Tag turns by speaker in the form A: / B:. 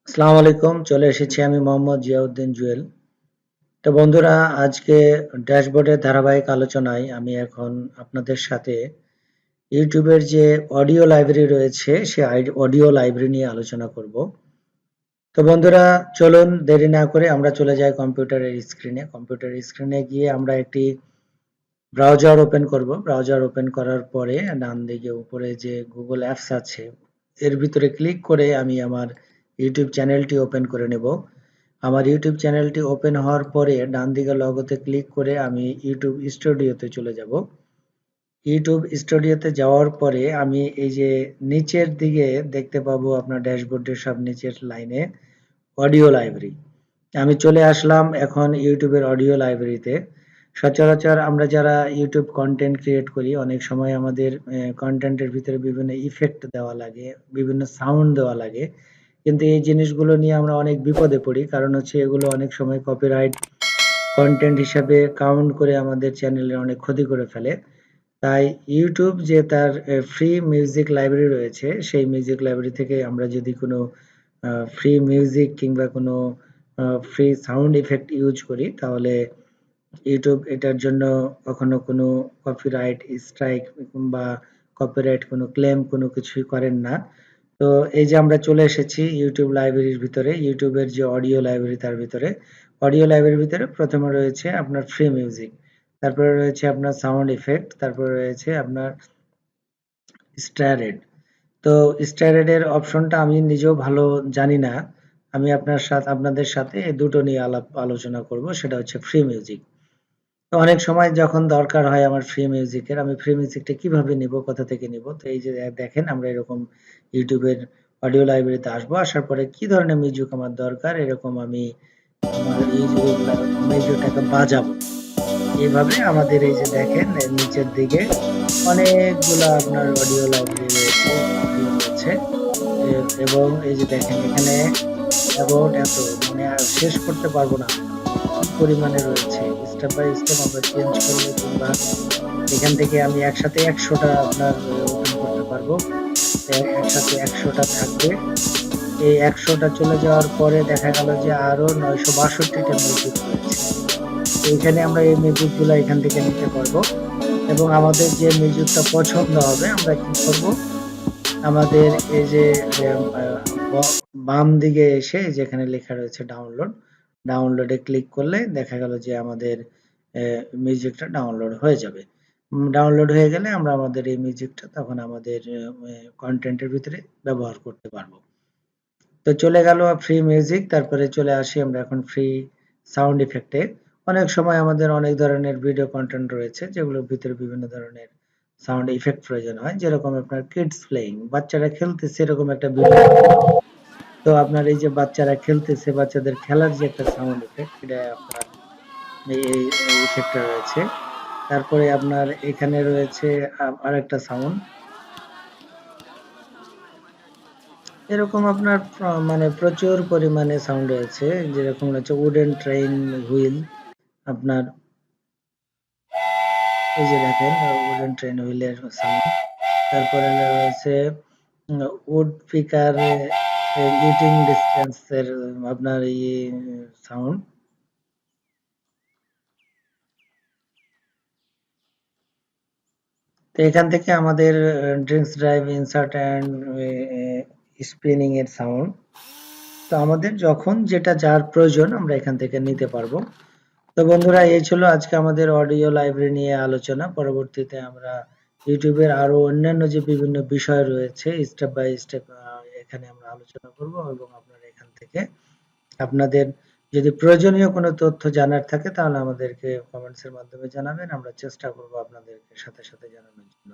A: আসসালামু আলাইকুম। চলে এসেছি আমি মোহাম্মদ জিয়াউদ্দিন জুয়েল। তো বন্ধুরা, আজকে ড্যাশবোর্ডের ধারাবাহিক আলোচনায় আমি এখন আপনাদের সাথে ইউটিউবের যে অডিও লাইব্রেরি রয়েছে সে অডিও লাইব্রেরি নিয়ে আলোচনা করব। তো বন্ধুরা, চলুন দেরি না করে আমরা চলে যাই কম্পিউটারের স্ক্রিনে। কম্পিউটারের স্ক্রিনে গিয়ে আমরা একটি ব্রাউজার ওপেন করব। ব্রাউজার ওপেন করার পরে ডান দিকে উপরে যে গুগল অ্যাপস আছে এর ভিতরে ক্লিক করে আমি আমার ইউটিউব চ্যানেলটি ওপেন করে নেব। আমার ইউটিউব চ্যানেলটি ওপেন হওয়ার পরে ডান দিকে লগোতে ক্লিক করে আমি ইউটিউব স্টুডিওতে চলে যাব। ইউটিউব স্টুডিওতে যাওয়ার পরে আমি এই যে নিচের দিকে দেখতে পাবো আপনার ড্যাশবোর্ডের সব নিচের লাইনে অডিও লাইব্রেরি। আমি চলে আসলাম এখন ইউটিউবের অডিও লাইব্রেরিতে। সচরাচর আমরা যারা ইউটিউব কন্টেন্ট ক্রিয়েট করি অনেক সময় আমাদের কন্টেন্টের ভিতরে বিভিন্ন ইফেক্ট দেওয়া লাগে, বিভিন্ন সাউন্ড দেওয়া লাগে। কিন্তু এই জিনিসগুলো নিয়ে আমরা অনেক বিপদে পড়ি, কারণ হচ্ছে এগুলো অনেক সময় কপিরাইট কন্টেন্ট হিসাবে কাউন্ট করে আমাদের চ্যানেলের অনেক ক্ষতি করে ফেলে। তাই ইউটিউব যে তার ফ্রি মিউজিক লাইব্রেরি রয়েছে সেই মিউজিক লাইব্রেরি থেকে আমরা যদি কোনো ফ্রি মিউজিক কিংবা কোনো ফ্রি সাউন্ড ইফেক্ট ইউজ করি তাহলে ইউটিউব এটার জন্য কখনো কোনো কপিরাইট স্ট্রাইক বা কপিরাইট কোনো ক্লেম কোনো কিছুই করেন না। তো এই যে আমরা চলে এসেছি ইউটিউব লাইব্রেরির ভিতরে, ইউটিউবের যে অডিও লাইব্রেরি তার ভিতরে। অডিও লাইব্রেরির ভিতরে প্রথমে রয়েছে আপনার ফ্রি মিউজিক, তারপরে রয়েছে আপনার সাউন্ড ইফেক্ট, তারপরে রয়েছে আপনার স্ট্যারেড। তো স্ট্যারেড এর অপশনটা আমি নিজেও ভালো জানি না। আমি আপনাদের সাথে এই দুটো নিয়ে আলোচনা করব, সেটা হচ্ছে ফ্রি মিউজিক। তো অনেক সময় যখন দরকার হয় আমার ফ্রি মিউজিকের, আমি ফ্রি মিউজিকটা কিভাবে নিব, কোথা থেকে নিব? তো এই যে দেখেন আমরা এরকম ইউটিউবের অডিও লাইব্রেরিতে আসবো, আসার পরে কি ধরনের মিউজিক আমার দরকার এরকম আমি আমার এই মিউজিকটাকে বাজাবো। এইভাবে আমাদের এই যে দেখেন এর নিচের দিকে অনেকগুলা আপনার অডিও লাইব্রেরি রয়েছে, অডিও রয়েছে। এবং এই যে দেখেন এখানে অ্যাবাউট এত, মানে আর শেষ করতে পারবো না কি পরিমাণে রয়েছে। স্টেপ বাই স্টেপ আমরা চেঞ্জ করলে কিংবা এখান থেকে আমি একসাথে ১০০টা আপনার ওপেন করতে পারবো। একসাথে ১০০টা থাকবে। এই ১০০টা চলে যাওয়ার পরে দেখা গেল যে আরো ৯৬২টা মিউজিক রয়েছে। এইখানে আমরা এই মিউজিক গুলা এখান থেকে নিতে পারবো এবং আমাদের যে মিউজিকটা পছন্দ হবে আমরা কি করব, আমাদের এই যে বাম দিকে এসে যেখানে লেখা রয়েছে ডাউনলোড, ডাউনলোডে ক্লিক করলে দেখা গেল যে আমাদের মিউজিকটা ডাউনলোড হয়ে যাবে। ডাউনলোড হয়ে গেলে আমরা আমাদের এই মিউজিকটা তখন আমাদের কন্টেন্টের ভিতরে ব্যবহার করতে পারবো। তো চলে গেল ফ্রি মিউজিক, তারপরে চলে আসি আমরা এখন ফ্রি সাউন্ড ইফেক্টে। অনেক সময় আমাদের অনেক ধরনের ভিডিও কন্টেন্ট রয়েছে যেগুলোর ভিতরে বিভিন্ন ধরনের সাউন্ড ইফেক্ট প্রয়োজন হয়, যেরকম আপনার কিডস প্লেইং, বাচ্চারা খেলতেছে এরকম একটা ভিডিও। তো আপনার এই যে বাচ্চারা খেলতেছে, বাচ্চাদের খেলার যে একটা সাউন্ড ইফেক্ট, এটা আপনার এই ইফেক্টটা রয়েছে। তারপরে আপনার এখানে রয়েছে আরেকটা সাউন্ড, এরকম আপনার মানে প্রচুর পরিমাণে সাউন্ড রয়েছে, যেরকম হচ্ছে উডেন ট্রেন হুইল, আপনার এই যে দেখেন উডেন ট্রেন হুইলের সাউন্ড। তারপরে রয়েছে উড পিকার ইটিং ডিস্টেন্সের আপনার ইয়ে সাউন্ড। তো এখান থেকে আমাদের drinks drive insert and spinning এর সাউন্ড। তো আমাদের যখন যেটা যার প্রয়োজন আমরা এখান থেকে নিতে পারবো। তো বন্ধুরা, এই ছিল আজকে আমাদের অডিও লাইব্রেরি নিয়ে আলোচনা। পরবর্তীতে আমরা ইউটিউবের আরো অন্যান্য যে বিভিন্ন বিষয় রয়েছে স্টেপ বাই স্টেপ এখানে আমরা আলোচনা করব এবং আপনারা এখান থেকে আপনাদের যদি প্রয়োজনীয় কোনো তথ্য জানার থাকে তাহলে আমাদেরকে কমেন্টস এর মাধ্যমে জানাবেন, আমরা চেষ্টা করব আপনাদেরকে সাথে সাথে জানানোর জন্য।